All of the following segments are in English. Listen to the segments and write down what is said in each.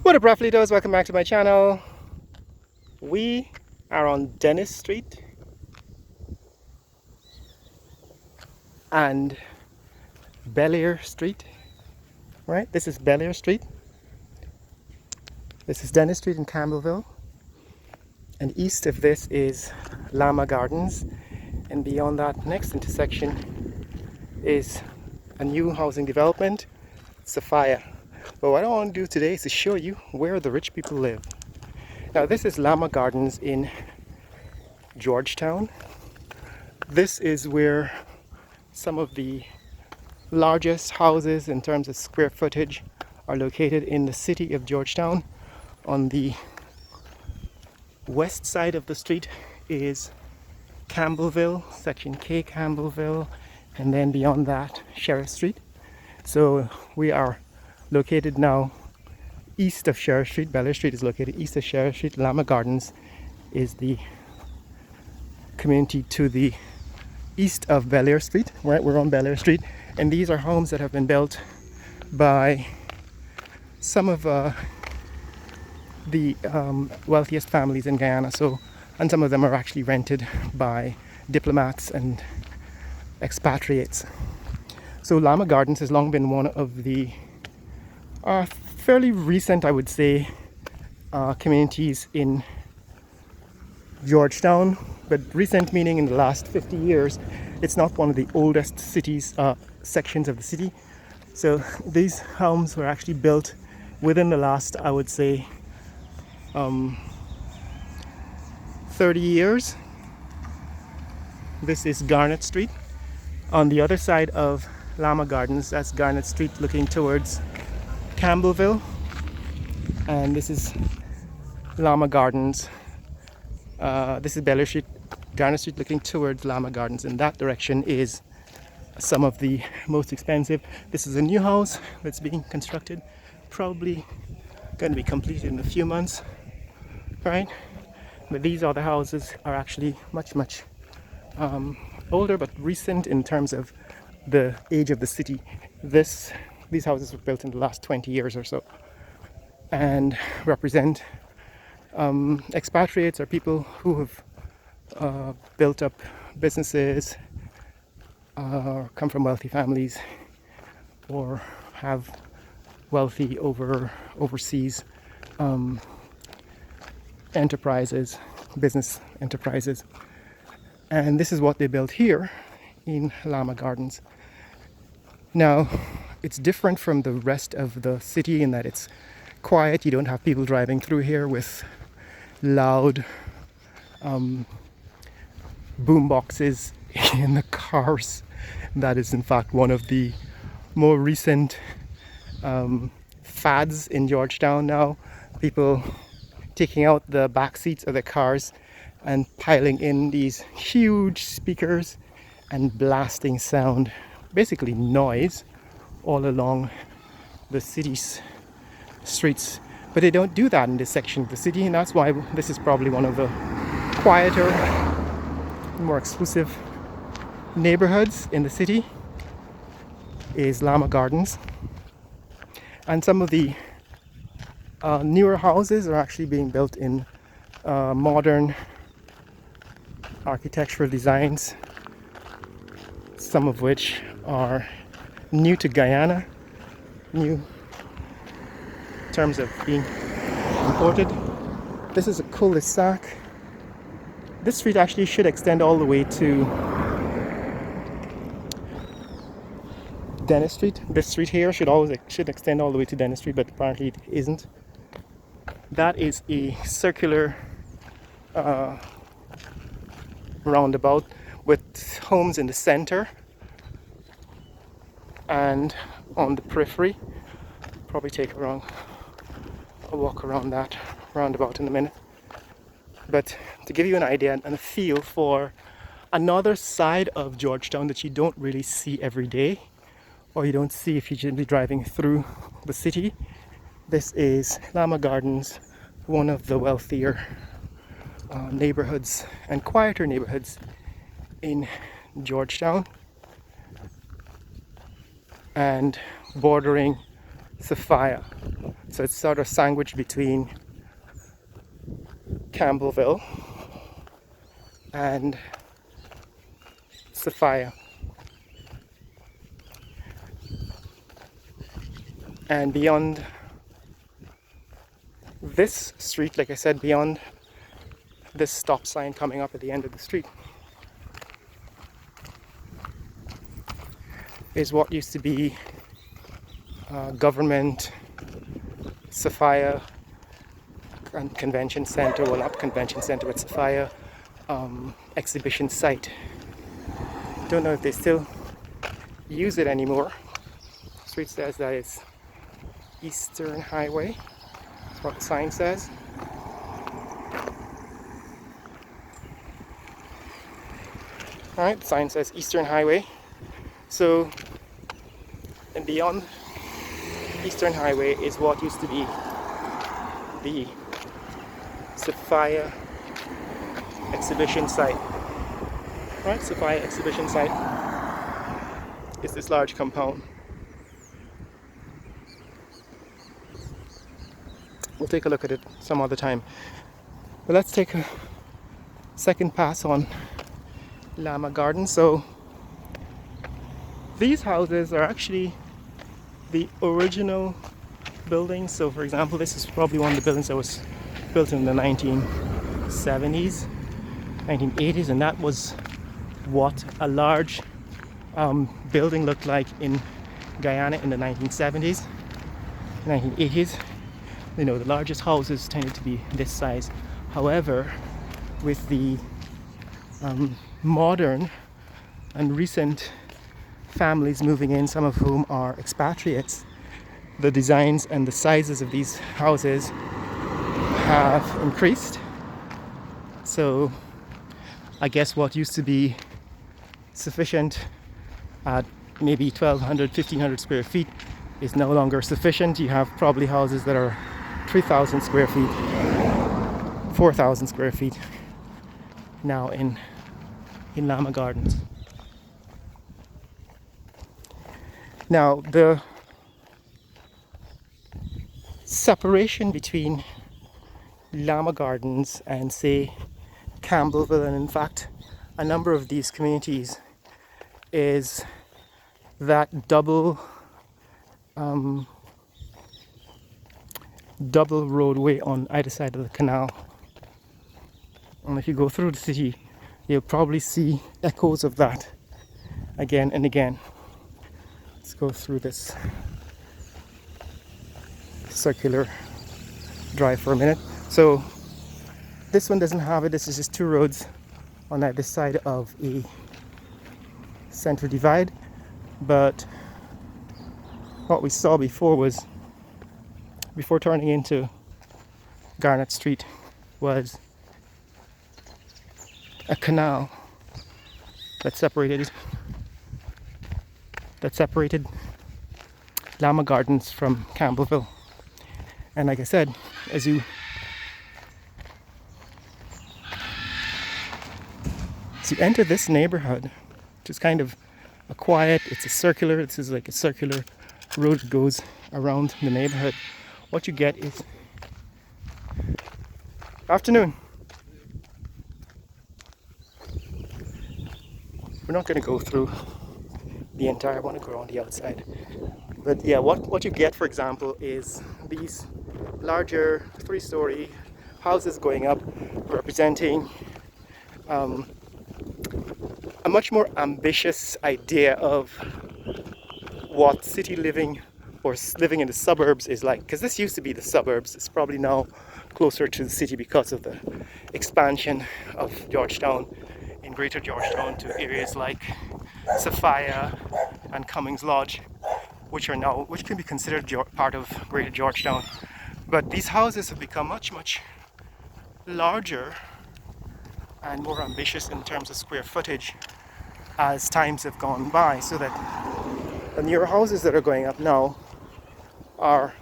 What up, Raffleitos? Welcome back to my channel. We are on Dennis Street and Belleair Street, right? This is Belleair Street. This is Dennis Street in Campbellville. And east of this is Lama Gardens. And beyond that, next intersection is a new housing development, Sophia. But what I want to do today is to show you where the rich people live. Now this is Lama Gardens in Georgetown. This is where some of the largest houses in terms of square footage are located in the city of Georgetown. On the west side of the street is Campbellville, section K Campbellville, and then beyond that Sheriff Street. So we are located now east of Sheriff Street. Belleair Street is located east of Sheriff Street. Lama Gardens is the community to the east of Belleair Street. Right, we're on Belleair Street, and these are homes that have been built by some of the wealthiest families in Guyana. So, and some of them are actually rented by diplomats and expatriates. So Lama Gardens has long been one of the fairly recent, I would say, communities in Georgetown, but recent meaning in the last 50 years. It's not one of the oldest cities, sections of the city. So these homes were actually built within the last, I would say, 30 years. This is Garnet Street. On the other side of Lama Gardens, that's Garnet Street looking towards Campbellville, and this is Lama Gardens. This is Belleair Street, Garnet Street looking towards Lama Gardens. In that direction is some of the most expensive. This is a new house that's being constructed, probably going to be completed in a few months, right? But these other houses are actually much older, but recent in terms of the age of the city. These houses were built in the last 20 years or so and represent expatriates or people who have built up businesses, or come from wealthy families, or have wealthy overseas enterprises, business enterprises. And this is what they built here in Lama Gardens. Now, it's different from the rest of the city in that it's quiet. You don't have people driving through here with loud boom boxes in the cars. That is in fact one of the more recent fads in Georgetown now. People taking out the back seats of their cars and piling in these huge speakers and blasting sound, basically noise, all along the city's streets. But they don't do that in this section of the city, and that's why this is probably one of the quieter, more exclusive neighborhoods in the city, is Lama Gardens. And some of the newer houses are actually being built in modern architectural designs, some of which are new to Guyana, new in terms of being imported. This is a cul-de-sac. This street actually should extend all the way to Dennis Street. This street here should extend all the way to Dennis Street, but apparently it isn't. That is a circular roundabout with homes in the center and on the periphery. Probably take a walk around that roundabout in a minute. But to give you an idea and a feel for another side of Georgetown that you don't really see every day, or you don't see if you're generally driving through the city, this is Lama Gardens, one of the wealthier neighborhoods and quieter neighborhoods in Georgetown, and bordering Sophia. So it's sort of sandwiched between Campbellville and Sophia. And beyond this street, like I said, beyond this stop sign coming up at the end of the street, is what used to be government Sophia and convention center. Well, not convention center, but Sophia exhibition site. Don't know if they still use it anymore. The street says that it's Eastern Highway. That's what the sign says. Alright, the sign says Eastern Highway. So, and beyond Eastern Highway is what used to be the Sophia exhibition site. Right, Sophia exhibition site is this large compound. We'll take a look at it some other time. But let's take a second pass on Lama Gardens. So these houses are actually the original buildings. So for example, this is probably one of the buildings that was built in the 1970s, 1980s, and that was what a large building looked like in Guyana in the 1970s, 1980s. You know, the largest houses tended to be this size. However, with the modern and recent families moving in, some of whom are expatriates, the designs and the sizes of these houses have increased. So I guess what used to be sufficient at maybe 1,200, 1,500 square feet is no longer sufficient. You have probably houses that are 3,000 square feet, 4,000 square feet now in Lama Gardens. Now, the separation between Lama Gardens and, say, Campbellville, and in fact a number of these communities, is that double roadway on either side of the canal. And if you go through the city, you'll probably see echoes of that again and again. Let's go through this circular drive for a minute. So this one doesn't have it. This is just two roads on either side of a center divide. But what we saw before was, before turning into Garnet Street, was a canal that separated Lama Gardens from Campbellville. And like I said, as you enter this neighborhood, which is kind of a quiet, this is like a circular road that goes around the neighborhood, what you get is, afternoon. We're not going to go through the entire, I want to go on the outside. But yeah, what you get, for example, is these larger 3-story houses going up, representing a much more ambitious idea of what city living or living in the suburbs is like. Because this used to be the suburbs. It's probably now closer to the city because of the expansion of Georgetown, in Greater Georgetown, to areas like Sophia and Cummings Lodge, which can be considered part of Greater Georgetown. But these houses have become much, much larger and more ambitious in terms of square footage as times have gone by, so that the newer houses that are going up now are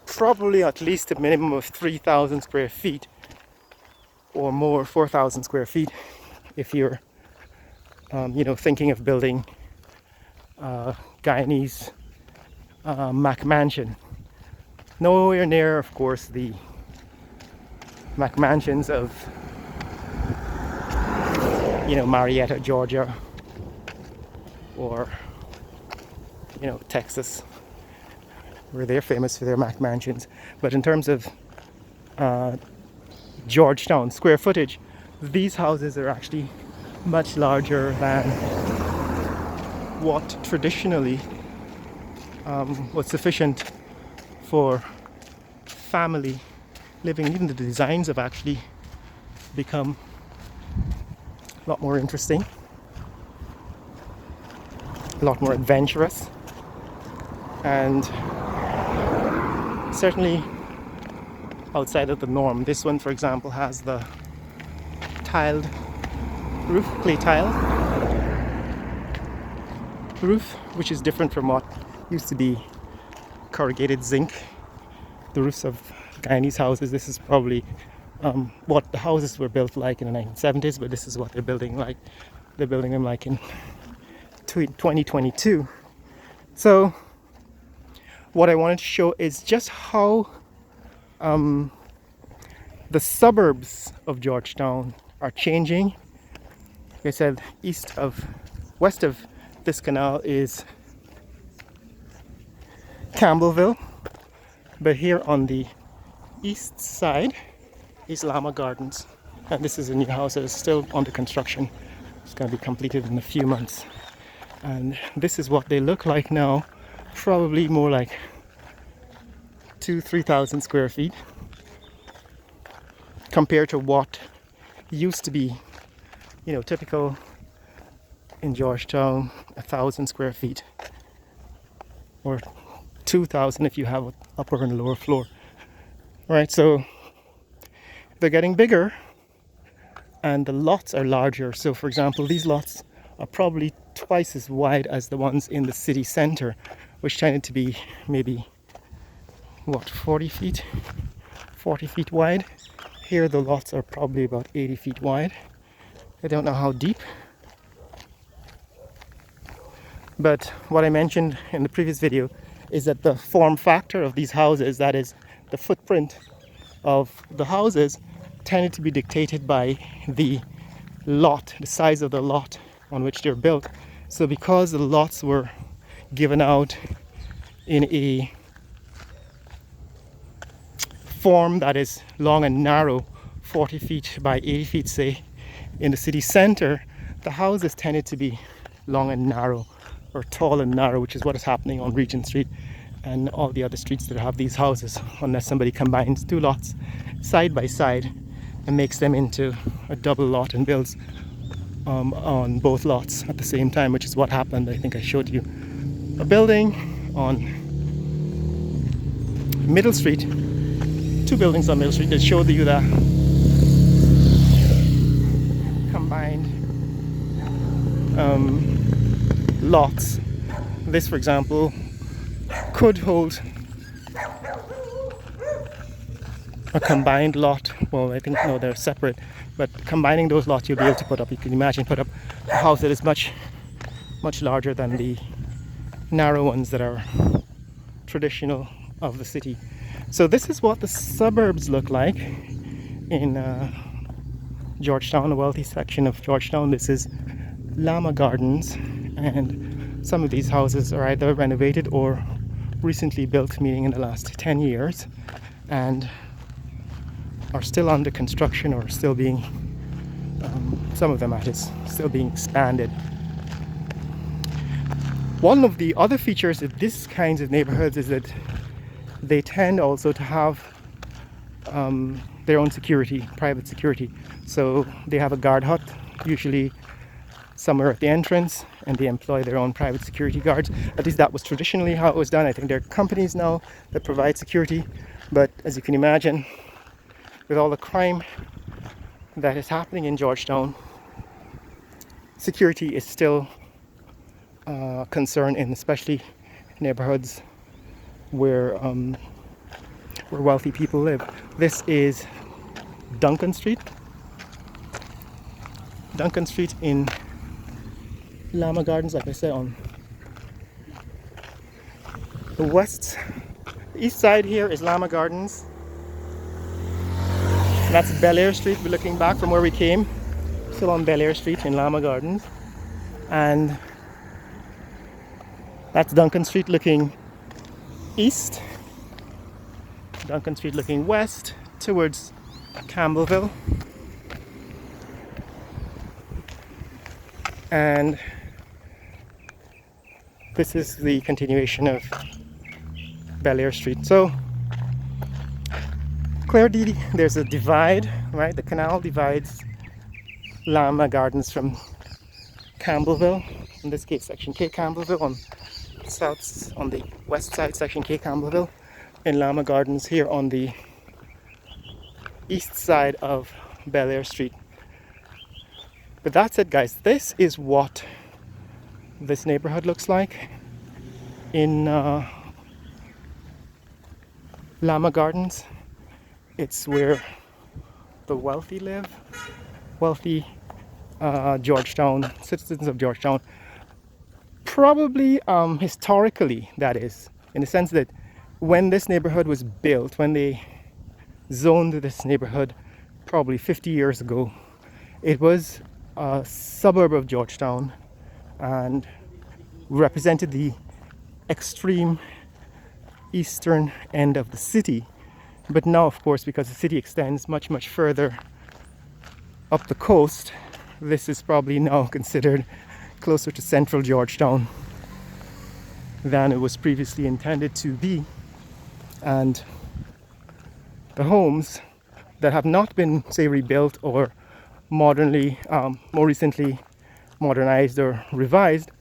probably at least a minimum of 3,000 square feet or more, 4,000 square feet, if you're thinking of building Guyanese Mac Mansion. Nowhere near, of course, the Mac Mansions of, Marietta, Georgia, or, Texas, where they're famous for their Mac Mansions. But in terms of Georgetown square footage, these houses are actually much larger than what traditionally was sufficient for family living. Even the designs have actually become a lot more interesting, a lot more adventurous, and certainly outside of the norm. This one, for example, has the tiled roof, clay tile roof, which is different from what used to be corrugated zinc. The roofs of Guyanese houses, this is probably what the houses were built like in the 1970s, but this is what they're building like. They're building them like in 2022. So what I wanted to show is just how the suburbs of Georgetown are changing. Like I said, west of this canal is Campbellville, but here on the east side is Lama Gardens, and this is a new house that is still under construction. It's going to be completed in a few months, and this is what they look like now. Probably more like 2,000-3,000 square feet compared to what used to be, typical in Georgetown, 1,000 square feet, or 2,000 if you have an upper and a lower floor. Right, so they're getting bigger and the lots are larger. So for example, these lots are probably twice as wide as the ones in the city center, which tended to be maybe 40 feet wide. Here the lots are probably about 80 feet wide. I don't know how deep, but what I mentioned in the previous video is that the form factor of these houses, that is the footprint of the houses, tended to be dictated by the lot, the size of the lot on which they're built. So because the lots were given out in a form that is long and narrow, 40 feet by 80 feet say, in the city center, the houses tended to be long and narrow, or tall and narrow, which is what is happening on Regent Street and all the other streets that have these houses, unless somebody combines two lots side by side and makes them into a double lot and builds on both lots at the same time, which is what happened. I think I showed you a building on Middle Street, two buildings on Middle Street that showed you the combined lots. This, for example, could hold a combined lot. Well, I think no, they're separate, but combining those lots, you'll be able to put up, you can imagine, put up a house that is much larger than the narrow ones that are traditional of the city. So this is what the suburbs look like in Georgetown, the wealthy section of Georgetown. This is Lama Gardens, and some of these houses are either renovated or recently built, meaning in the last 10 years, and are still under construction or still being, some of them at least, still being expanded. One of the other features of these kinds of neighborhoods is that they tend also to have their own security, private security. So they have a guard hut, usually somewhere at the entrance, and they employ their own private security guards. At least that was traditionally how it was done. I think there are companies now that provide security, but as you can imagine, with all the crime that is happening in Georgetown, security is still a concern in especially neighborhoods where wealthy people live. This is Duncan Street in Lama Gardens, like I said, on The east side here is Lama Gardens. And that's Bel Air Street. We're looking back from where we came. Still on Bel Air Street in Lama Gardens. And that's Duncan Street looking east. Duncan Street looking west towards Campbellville. And this is the continuation of Bel Air Street. So clearly there's a divide, right? The canal divides Lama Gardens from Campbellville. In this case, section K Campbellville. On the west side, section K Campbellville. In Lama Gardens here on the east side of Bel Air Street. But that's it, guys. This is what this neighborhood looks like in Lama Gardens. It's where the wealthy live. Wealthy Georgetown, citizens of Georgetown. Probably historically, that is, in the sense that when this neighborhood was built, when they zoned this neighborhood probably 50 years ago, it was a suburb of Georgetown and represented the extreme eastern end of the city. But now, of course, because the city extends much, much further up the coast, this is probably now considered closer to central Georgetown than it was previously intended to be. And the homes that have not been, say, rebuilt or modernly, more recently modernized or revised,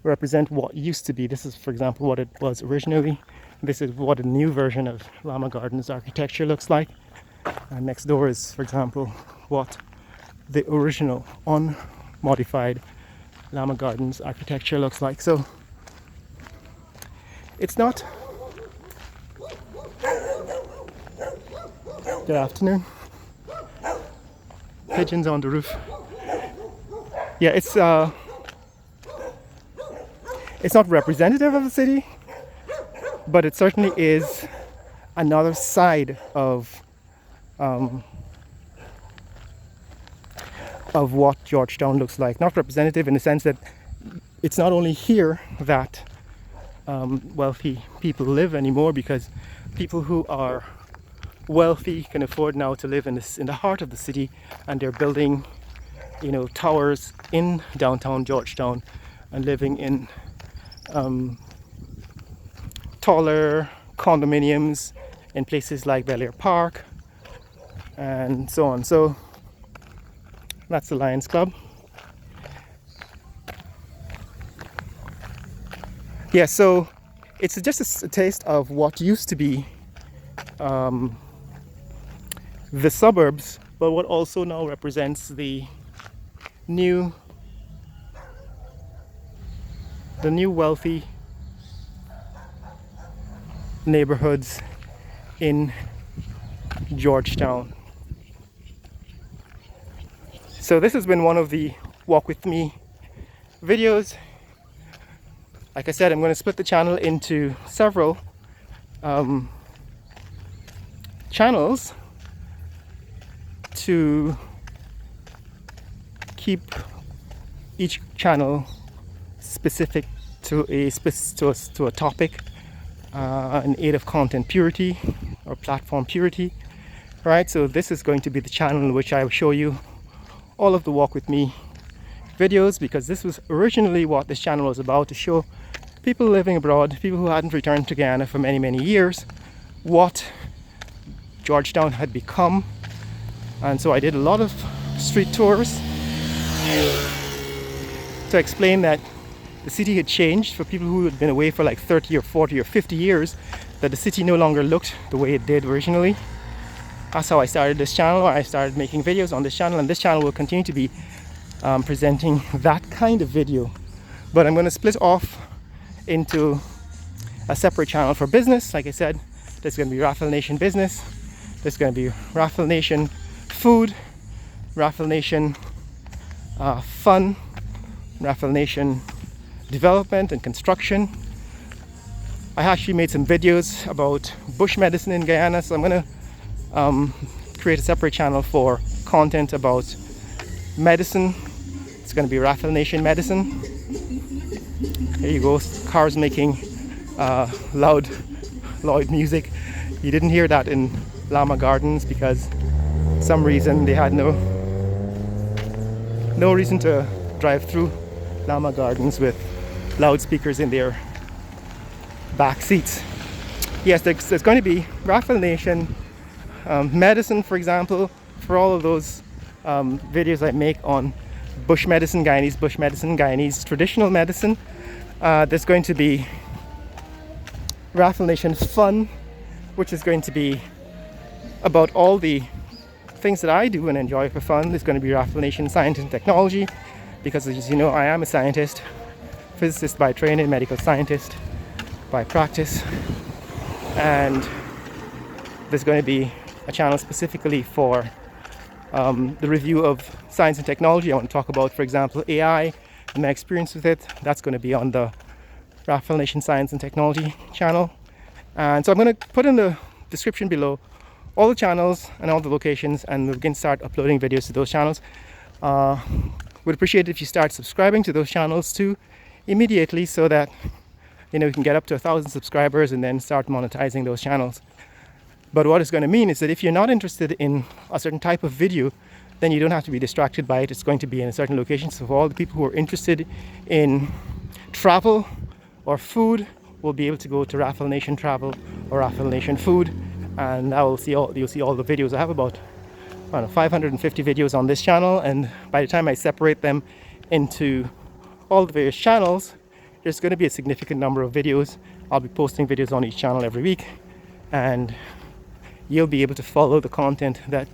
represent what used to be. This is, for example, what it was originally. This is what a new version of Lama Gardens architecture looks like. And next door is, for example, what the original unmodified Lama Gardens architecture looks like. So it's not. Good afternoon. Pigeons on the roof. Yeah, it's not representative of the city, but it certainly is another side of what Georgetown looks like. Not representative in the sense that it's not only here that wealthy people live anymore, because people who are wealthy can afford now to live in the heart of the city, and they're building, towers in downtown Georgetown and living in taller condominiums in places like Bel Air Park and so on. So that's the Lions Club. Yeah, so it's just a taste of what used to be the suburbs, but what also now represents the new wealthy neighborhoods in Georgetown. So this has been one of the walk with me videos. Like I said, I'm going to split the channel into several channels to keep each channel specific to a topic, in aid of content purity or platform purity, right? So this is going to be the channel in which I will show you all of the walk with me videos, because this was originally what this channel was about, to show people living abroad, people who hadn't returned to Guyana for many, many years, what Georgetown had become. And so I did a lot of street tours to explain that the city had changed. For people who had been away for like 30 or 40 or 50 years, that the city no longer looked the way it did originally. That's how I started this channel. I started making videos on this channel, and this channel will continue to be presenting that kind of video. But I'm going to split off into a separate channel for business. Like I said, there's going to be Raffle Nation Business, there's going to be Raffle Nation Food, Raffle Nation Fun, Raffle Nation Development and Construction, I actually made some videos about bush medicine in Guyana, so I'm gonna create a separate channel for content about medicine. It's gonna be Raffle Nation medicine. Here you go, cars making loud music. You didn't hear that in Lama Gardens because for some reason they had no reason to drive through Lama Gardens with loudspeakers in their back seats. Yes, there's going to be Raffle Nation medicine, for example, for all of those videos I make on bush medicine Guyanese traditional medicine. There's going to be Raffle Nation fun, which is going to be about all the things that I do and enjoy for fun. There's going to be Raffle Nation science and technology, because as you know, I am a scientist, physicist by training, medical scientist by practice, and there's going to be a channel specifically for the review of science and technology. I want to talk about, for example, AI and my experience with it. That's going to be on the Raffle Nation Science and Technology channel. And so I'm going to put in the description below all the channels and all the locations, and we can start uploading videos to those channels. Would appreciate it if you start subscribing to those channels too immediately, so that you can get up to 1,000 subscribers and then start monetizing those channels. But what it's going to mean is that if you're not interested in a certain type of video, then you don't have to be distracted by it. It's going to be in a certain location. So for all the people who are interested in travel or food, will be able to go to Raffle Nation Travel or Raffle Nation Food, and you'll see all the videos. I have about 550 videos on this channel, and by the time I separate them into all the various channels, there's going to be a significant number of videos. I'll be posting videos on each channel every week, and you'll be able to follow the content that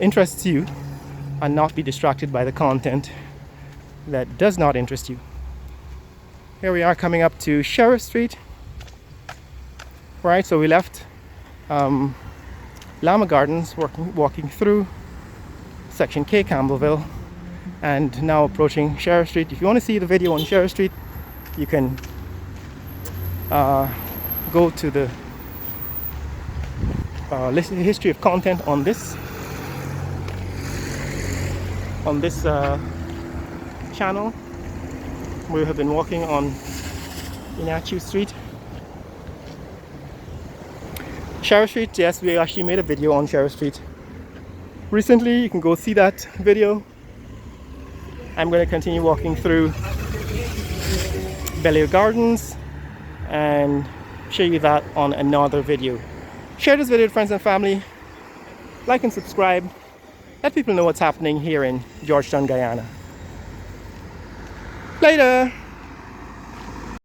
interests you and not be distracted by the content that does not interest you. Here we are coming up to Sheriff Street. Right, so we left Lama Gardens, walking through section K, Campbellville, and now approaching Sheriff Street. If you want to see the video on Sheriff Street, you can go to the history of content on this channel. We have been walking on Inachu Street. Sheriff Street, yes, we actually made a video on Sheriff Street recently. You can go see that video. I'm going to continue walking through Bel Air Gardens and show you that on another video. Share this video with friends and family. Like and subscribe. Let people know what's happening here in Georgetown, Guyana. Later!